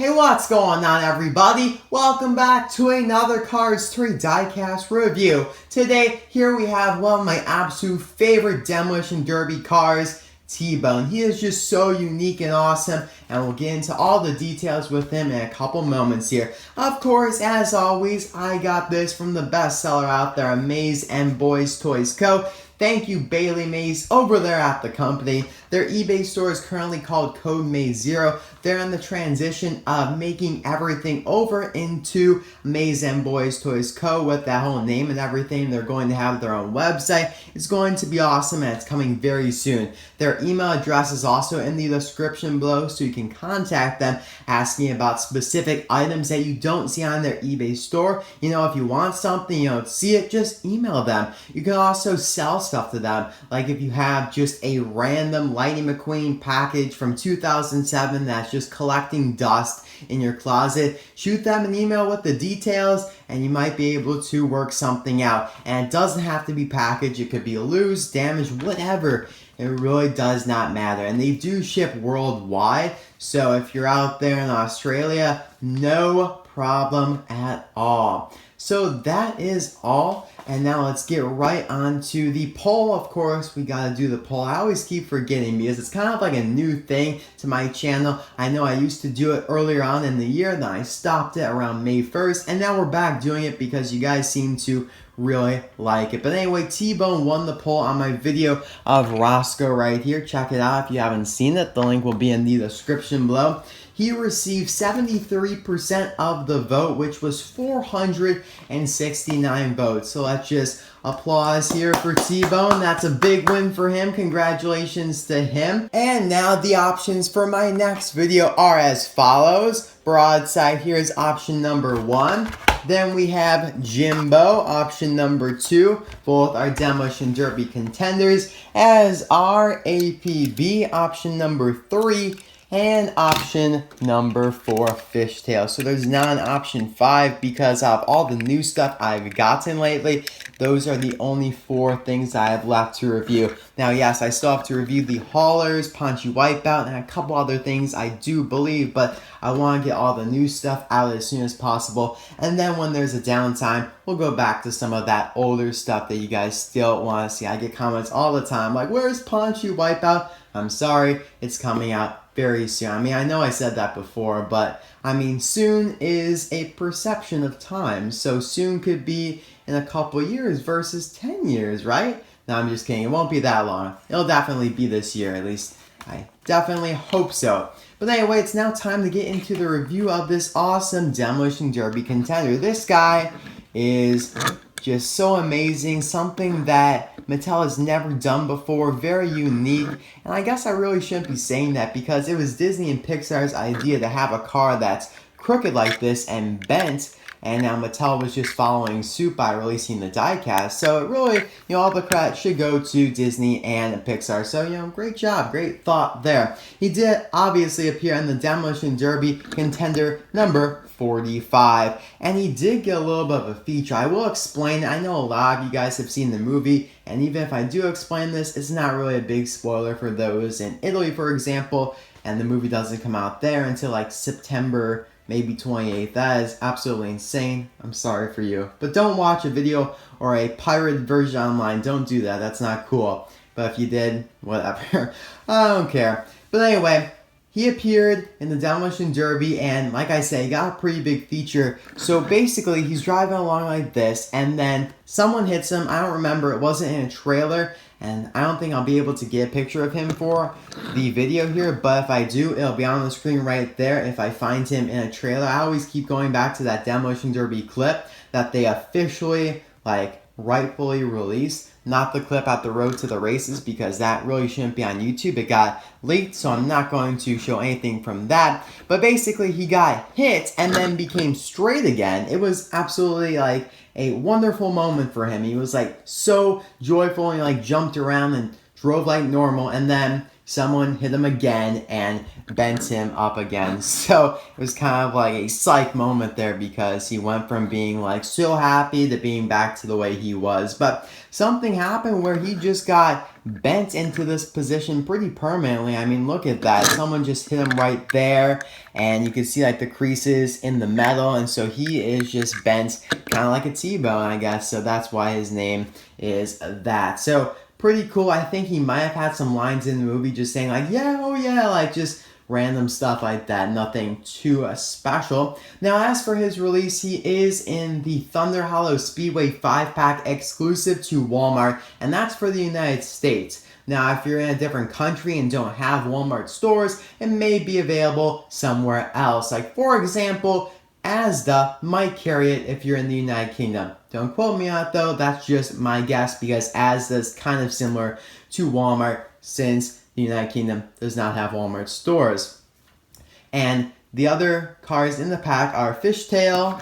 Hey, what's going on, everybody? Welcome back to another Cars 3 Diecast review. Today, here we have one of my absolute favorite Demolition Derby cars, T-Bone. He is just so unique and awesome, and we'll get into all the details with him in a couple moments here. Of course, as always, I got this from the best seller out there, Maze and Boys Toys Co. Thank you, Bailey Maze, over there at the company. Their eBay store is currently called Code Maze 0. They're in the transition of making everything over into Maze and Boys Toys Co. with that whole name and everything. They're going to have their own website. It's going to be awesome, and it's coming very soon. Their email address is also in the description below, so you can contact them asking about specific items that you don't see on their eBay store. You know, if you want something, you don't see it, just email them. You can also sell stuff to them, like if you have just a random Lightning McQueen package from 2007 that's just collecting dust in your closet, shoot them an email with the details and you might be able to work something out. And it doesn't have to be packaged, it could be loose, damaged, whatever. It really does not matter. And they do ship worldwide, so if you're out there in Australia, no problem at all. So that is all, and now let's get right on to the poll. Of course, we gotta do the poll. I always keep forgetting because it's kind of like a new thing to my channel. I know I used to do it earlier on in the year, then I stopped it around May 1st, and now we're back doing it because you guys seem to really like it. But anyway, T-Bone won the poll on my video of Roscoe right here. Check it out if you haven't seen it. The link will be in the description below. He received 73% of the vote, which was 469 votes. So let's just applause here for T-Bone. That's a big win for him. Congratulations to him. And now the options for my next video are as follows. Broadside here is option number 1. Then we have Jimbo, option number 2. Both are Demolition Derby contenders, as are APB, option number 3. And option number 4, Fishtail. So there's not an option 5 because of all the new stuff I've gotten lately. Those are the only 4 things I have left to review. Now, yes, I still have to review the haulers, Punchy Wipeout, and a couple other things I do believe, but I want to get all the new stuff out as soon as possible. And then when there's a downtime, we'll go back to some of that older stuff that you guys still want to see. I get comments all the time like, where's Punchy Wipeout? I'm sorry, it's coming out very soon. I mean, I know I said that before, but I mean, soon is a perception of time. So soon could be in a couple years versus 10 years, right? No, I'm just kidding. It won't be that long. It'll definitely be this year, at least I definitely hope so. But anyway, it's now time to get into the review of this awesome Demolition Derby contender. This guy is just so amazing, something that Mattel has never done before, very unique. And I guess I really shouldn't be saying that because it was Disney and Pixar's idea to have a car that's crooked like this and bent, and now Mattel was just following suit by releasing the diecast. So it really, you know, all the credit should go to Disney and Pixar. So, you know, great job, great thought there. He did obviously appear in the Demolition Derby contender number 45, and he did get a little bit of a feature. I will explain. I know a lot of you guys have seen the movie, and even if I do explain this, it's not really a big spoiler for those in Italy, for example, and the movie doesn't come out there until like September, maybe 28th. That is absolutely insane. I'm sorry for you. But don't watch a video or a pirated version online. Don't do that. That's not cool. But if you did, whatever. I don't care. But anyway, he appeared in the Demolition Derby, and like I said, he got a pretty big feature. So basically, he's driving along like this, and then someone hits him. I don't remember. It wasn't in a trailer, and I don't think I'll be able to get a picture of him for the video here, but if I do, it'll be on the screen right there if I find him in a trailer. I always keep going back to that Demolition Derby clip that they officially, like, rightfully released. Not the clip at the Road to the Races, because that really shouldn't be on YouTube. It got leaked, so I'm not going to show anything from that. But basically, he got hit and then became straight again. It was absolutely like a wonderful moment for him. He was like so joyful and like jumped around and drove like normal, and then someone hit him again and bent him up again. So it was kind of like a psych moment there because he went from being like so happy to being back to the way he was. But something happened where he just got bent into this position pretty permanently. I mean, look at that. Someone just hit him right there, and you can see like the creases in the metal, and so he is just bent kind of like a T-bone, I guess. So that's why his name is that. So pretty cool. I think he might have had some lines in the movie just saying like, yeah, oh yeah, like just random stuff like that. Nothing too special. Now, as for his release, he is in the Thunder Hollow Speedway 5-pack exclusive to Walmart, and that's for the United States. Now, if you're in a different country and don't have Walmart stores, it may be available somewhere else. Like, for example, Asda might carry it if you're in the United Kingdom. Don't quote me on it though, that's just my guess because Asda is kind of similar to Walmart since the United Kingdom does not have Walmart stores. And the other cars in the pack are Fishtail,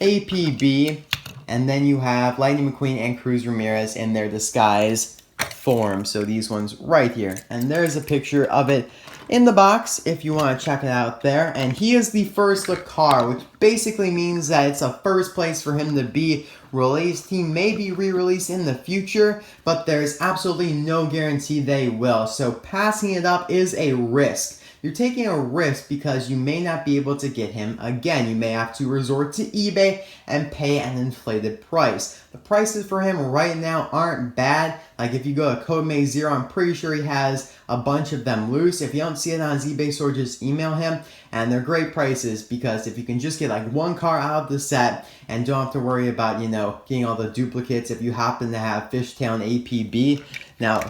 APB, and then you have Lightning McQueen and Cruz Ramirez in their disguise form. So these ones right here. And there's a picture of it in the box if you want to check it out there. And he is the first look car, which basically means that it's a first place for him to be released. He may be re-released in the future, but there's absolutely no guarantee they will. So passing it up is a risk. You're taking a risk because you may not be able to get him again. You may have to resort to eBay and pay an inflated price. The prices for him right now aren't bad. Like if you go to CodeMay0, I'm pretty sure he has a bunch of them loose. If you don't see it on his eBay store, just email him. And they're great prices because if you can just get like one car out of the set and don't have to worry about, you know, getting all the duplicates if you happen to have Fishtail and APB. Now,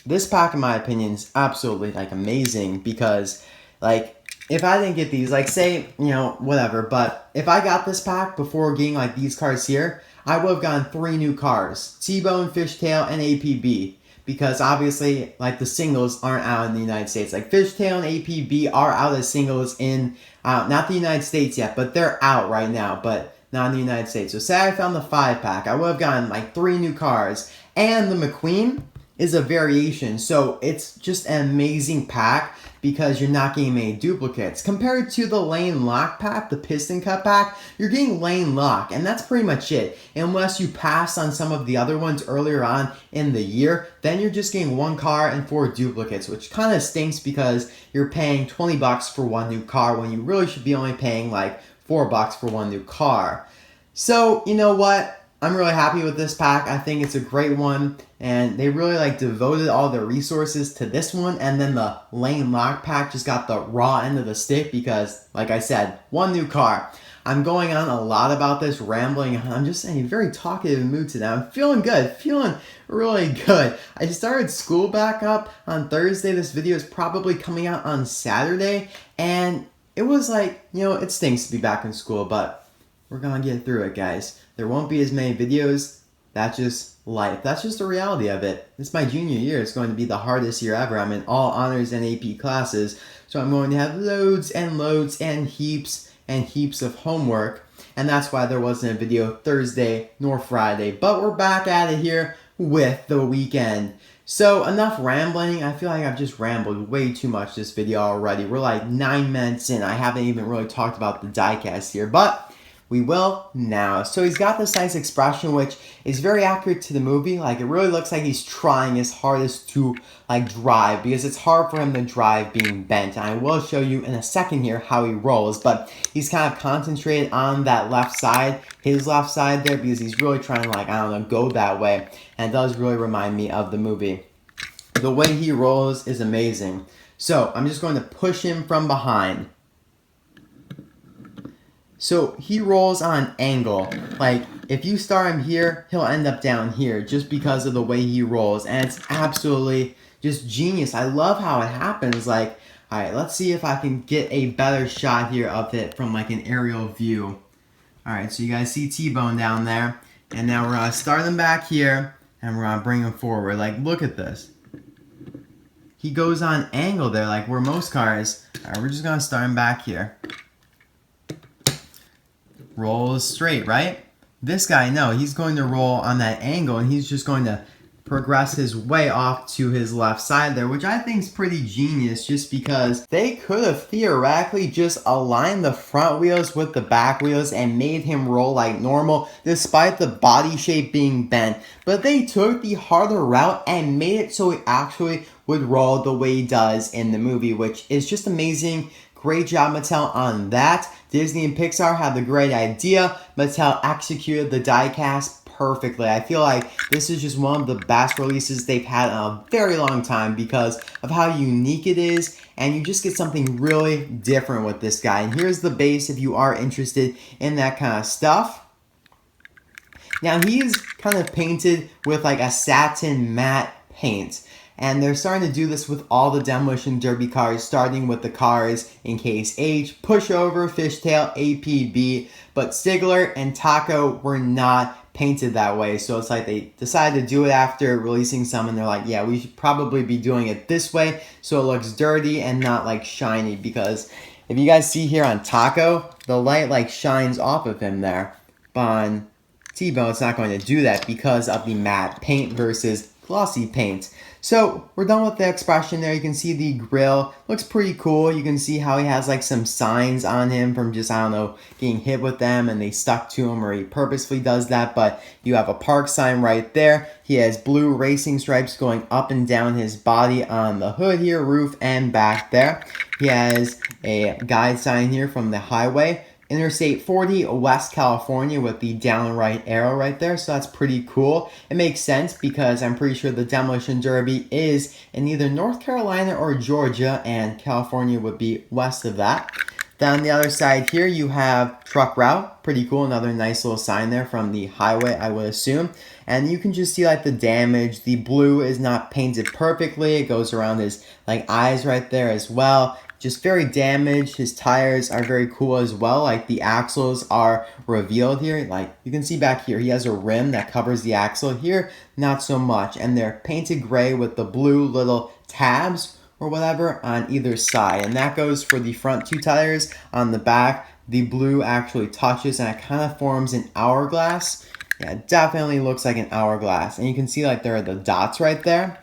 this pack, in my opinion, is absolutely, like, amazing because, like, if I didn't get these, like, say, you know, whatever, but if I got this pack before getting, like, these cars here, I would have gotten 3 new cars, T-Bone, Fishtail, and APB, because, obviously, like, the singles aren't out in the United States. Like, Fishtail and APB are out as singles in, not the United States yet, but they're out right now, but not in the United States. So, say I found the 5-pack, I would have gotten, like, 3 new cars, and the McQueen is a variation, so it's just an amazing pack because you're not getting many duplicates. Compared to the lane lock pack, the piston cut pack, you're getting lane lock, and that's pretty much it. Unless you pass on some of the other ones earlier on in the year, then you're just getting 1 car and 4 duplicates, which kind of stinks because you're paying $20 for 1 new car when you really should be only paying like $4 for 1 new car. So, you know what? I'm really happy with this pack. I think it's a great one, and they really like devoted all their resources to this one, and then the lane lock pack just got the raw end of the stick because, like I said, 1 new car. I'm going on a lot about this, rambling. I'm just in a very talkative mood today. I'm feeling good, feeling really good. I started school back up on Thursday. This video is probably coming out on Saturday, and it was like, you know, it stinks to be back in school, but we're gonna get through it, guys. There won't be as many videos. That's just life. That's just the reality of it. It's my junior year. It's going to be the hardest year ever. I'm in all honors and AP classes, so I'm going to have loads and loads and heaps of homework, and that's why there wasn't a video Thursday nor Friday. But we're back at it here with the weekend. So enough rambling. I feel like I've just rambled way too much this video already. We're like 9 minutes in. I haven't even really talked about the diecast here, but we will now. So he's got this nice expression, which is very accurate to the movie. Like, it really looks like he's trying his hardest to, like, drive, because it's hard for him to drive being bent. And I will show you in a second here how he rolls, but he's kind of concentrated on that left side, his left side there, because he's really trying to, like, I don't know, go that way. And it does really remind me of the movie. The way he rolls is amazing. So I'm just going to push him from behind. So he rolls on an angle. Like, if you start him here, he'll end up down here just because of the way he rolls. And it's absolutely just genius. I love how it happens. Like, alright, let's see if I can get a better shot here of it from like an aerial view. Alright, so you guys see T-Bone down there. And now we're going to start him back here. And we're going to bring him forward. Like, look at this. He goes on angle there, like where most cars. Alright, we're just going to start him back here. Rolls straight, right? This guy, no, he's going to roll on that angle, and he's just going to progress his way off to his left side there, which I think is pretty genius just because they could have theoretically just aligned the front wheels with the back wheels and made him roll like normal despite the body shape being bent. But they took the harder route and made it so he actually would roll the way he does in the movie, which is just amazing. Great job, Mattel, on that. Disney and Pixar had the great idea. Mattel executed the diecast perfectly. I feel like this is just one of the best releases they've had in a very long time because of how unique it is, and you just get something really different with this guy. And here's the base if you are interested in that kind of stuff. Now he's kind of painted with like a satin matte paint. And they're starting to do this with all the Demolition Derby cars, starting with the cars in Case H, Pushover, Fishtail, APB, but Stigler and Taco were not painted that way. So it's like they decided to do it after releasing some, and they're like, yeah, we should probably be doing it this way so it looks dirty and not like shiny, because if you guys see here on Taco, the light like shines off of him there. But on T-Bone, it's not going to do that because of the matte paint versus glossy paint. So we're done with the expression there. You can see the grill looks pretty cool. You can see how he has like some signs on him from just, I don't know, getting hit with them and they stuck to him, or he purposefully does that. But you have a park sign right there. He has blue racing stripes going up and down his body on the hood here, roof and back there. He has a guide sign here from the highway. Interstate 40, West California, with the downright arrow right there, so that's pretty cool. It makes sense because I'm pretty sure the Demolition Derby is in either North Carolina or Georgia, and California would be west of that. Down the other side here, you have truck route. Pretty cool. Another nice little sign there from the highway, I would assume. And you can just see like the damage. The blue is not painted perfectly. It goes around his like eyes right there as well. Just very damaged. His tires are very cool as well. Like the axles are revealed here. Like you can see back here, he has a rim that covers the axle. Here, not so much. And they're painted gray with the blue little tabs or whatever on either side, and that goes for the front two tires. On the back, the blue actually touches and it kind of forms an hourglass. Yeah, it definitely looks like an hourglass, and you can see like there are the dots right there.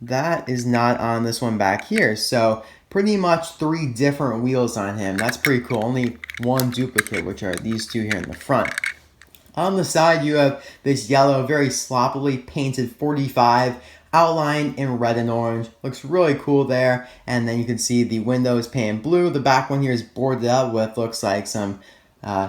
That is not on this one back here, so pretty much 3 different wheels on him. That's pretty cool. Only one duplicate, which are these two here in the front. On the side, you have this yellow, very sloppily painted 45 outline in red and orange. Looks really cool there. And then you can see the windows painted blue. The back one here is boarded up with, looks like some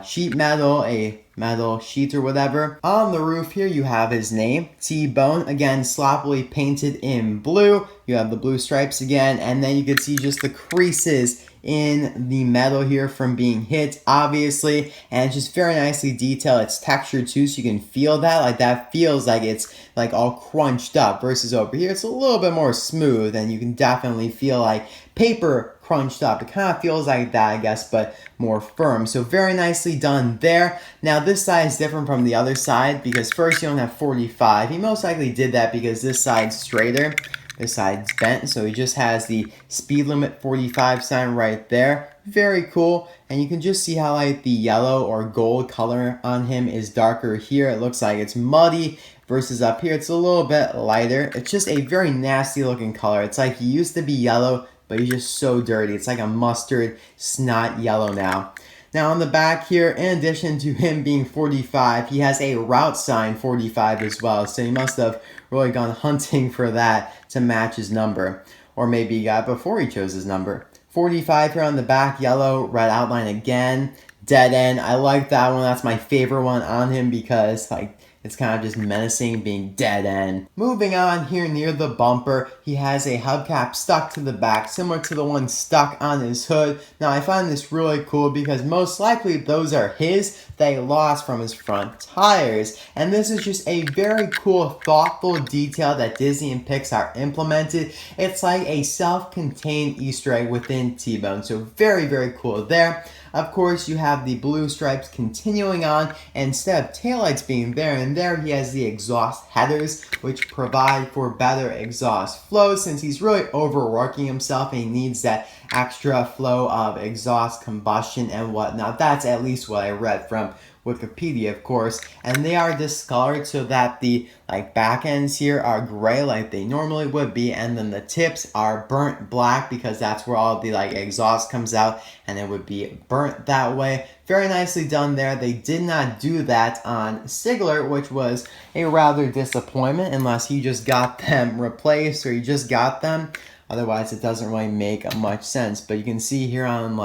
sheet metal, a metal sheet or whatever. On the roof here, you have his name, T-Bone, again sloppily painted in blue. You have the blue stripes again, and then you can see just the creases in the metal here from being hit, obviously, and it's just very nicely detailed. It's textured too, so you can feel that. Like that feels like it's like all crunched up, versus over here it's a little bit more smooth, and you can definitely feel like paper crunched up. It kind of feels like that, I guess, but more firm. So very nicely done there. Now this side is different from the other side because first you don't have 45. He most likely did that because this side's straighter. This side's bent, so he just has the speed limit 45 sign right there. Very cool. And you can just see how like the yellow or gold color on him is darker here. It looks like it's muddy, versus up here it's a little bit lighter. It's just a very nasty looking color. It's like he used to be yellow, but he's just so dirty. It's like a mustard snot yellow now. Now on the back here, in addition to him being 45, he has a route sign 45 as well. So he must have really gone hunting for that to match his number. Or maybe he got it before he chose his number. 45 here on the back, yellow, red outline again. Dead end. I like that one. That's my favorite one on him because like it's kind of just menacing, being dead end. Moving on here near the bumper, he has a hubcap stuck to the back, similar to the one stuck on his hood. Now I find this really cool because most likely those are his that he lost from his front tires. And this is just a very cool, thoughtful detail that Disney and Pixar implemented. It's like a self-contained Easter egg within T-Bone. So very, very cool there. Of course, you have the blue stripes continuing on, and instead of taillights being there and there, he has the exhaust headers, which provide for better exhaust flow since he's really overworking himself and he needs that extra flow of exhaust combustion and whatnot. That's at least what I read from Wikipedia, of course. And they are discolored so that the back ends here are gray like they normally would be, and then the tips are burnt black because that's where all the exhaust comes out, and it would be burnt that way. Very nicely done there. They did not do that on Sigler, which was a rather disappointment unless he just got them replaced or he just got them. Otherwise, it doesn't really make much sense. But you can see here on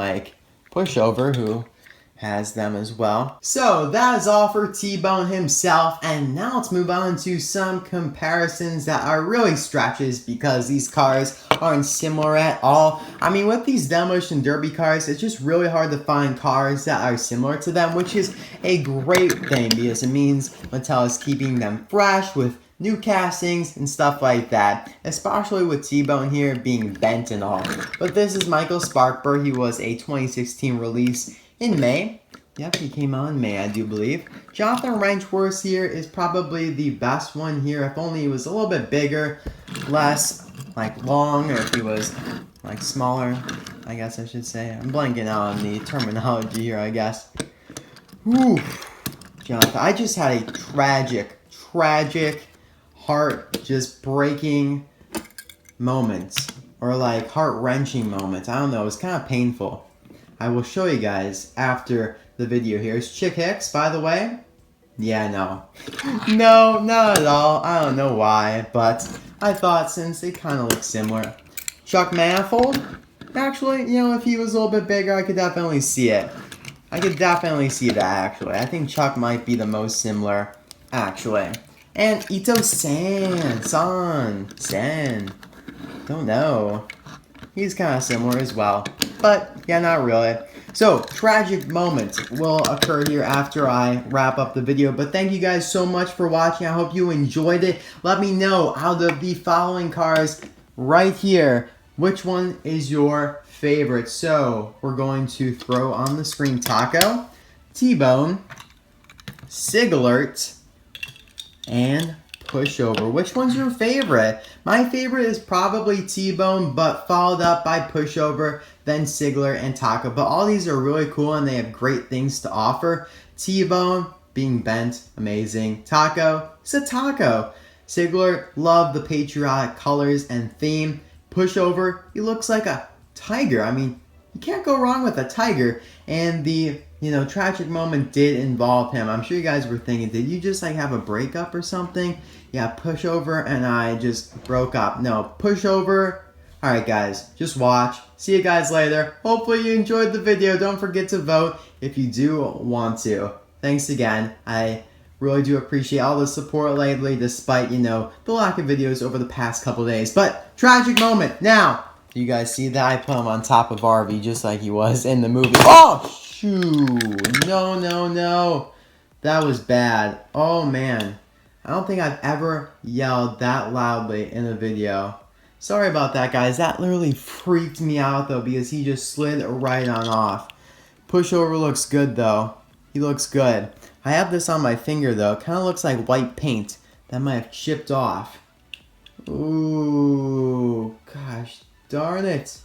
Pushover, who has them as well. So that is all for T-Bone himself, and now let's move on to some comparisons that are really stretches because these cars aren't similar at all. I mean, with these Demolition Derby cars, it's just really hard to find cars that are similar to them, which is a great thing because it means Mattel is keeping them fresh with new castings and stuff like that, especially with T-Bone here being bent and all. But this is Michael Sparkburg. He was a 2016 release in May. Yep, he came out in May, I do believe. Jonathan Wrenchworth here is probably the best one here. If only he was a little bit bigger, less long, or if he was smaller, I guess I should say. I'm blanking out on the terminology here, I guess. Whew. Jonathan, I just had a tragic, heart just breaking moments, or heart-wrenching moments. I don't know, it was kind of painful. I will show you guys after the video here. It's Chick Hicks, by the way. Yeah, no. No, not at all. I don't know why, but I thought since they kind of look similar. Chuck Manifold? Actually, if he was a little bit bigger, I could definitely see it. I could definitely see that, actually. I think Chuck might be the most similar, actually. And Ito San. Don't know. He's kind of similar as well. But, yeah, not really. So, tragic moments will occur here after I wrap up the video. But thank you guys so much for watching. I hope you enjoyed it. Let me know out of the following cars right here, which one is your favorite. So, we're going to throw on the screen Taco, T-Bone, Siglert, and Pushover. Which one's your favorite? My favorite is probably T-Bone, but followed up by Pushover, then Sigler and Taco. But all these are really cool and they have great things to offer. T-Bone being bent, amazing. Taco, it's a taco. Sigler, love the patriotic colors and theme. Pushover, he looks like a tiger. I mean, you can't go wrong with a tiger. And the tragic moment did involve him. I'm sure you guys were thinking, did you just have a breakup or something? Yeah, Pushover and I just broke up. No, Pushover. Alright guys, just watch. See you guys later. Hopefully you enjoyed the video. Don't forget to vote if you do want to. Thanks again. I really do appreciate all the support lately despite, the lack of videos over the past couple days. But, tragic moment. Now, do you guys see that? I put him on top of Arvy just like he was in the movie. Oh, shoot. No. That was bad. Oh, man. I don't think I've ever yelled that loudly in a video. Sorry about that, guys. That literally freaked me out, though, because he just slid right on off. Pushover looks good, though. He looks good. I have this on my finger, though. It kind of looks like white paint. That might have chipped off. Ooh, gosh darn it.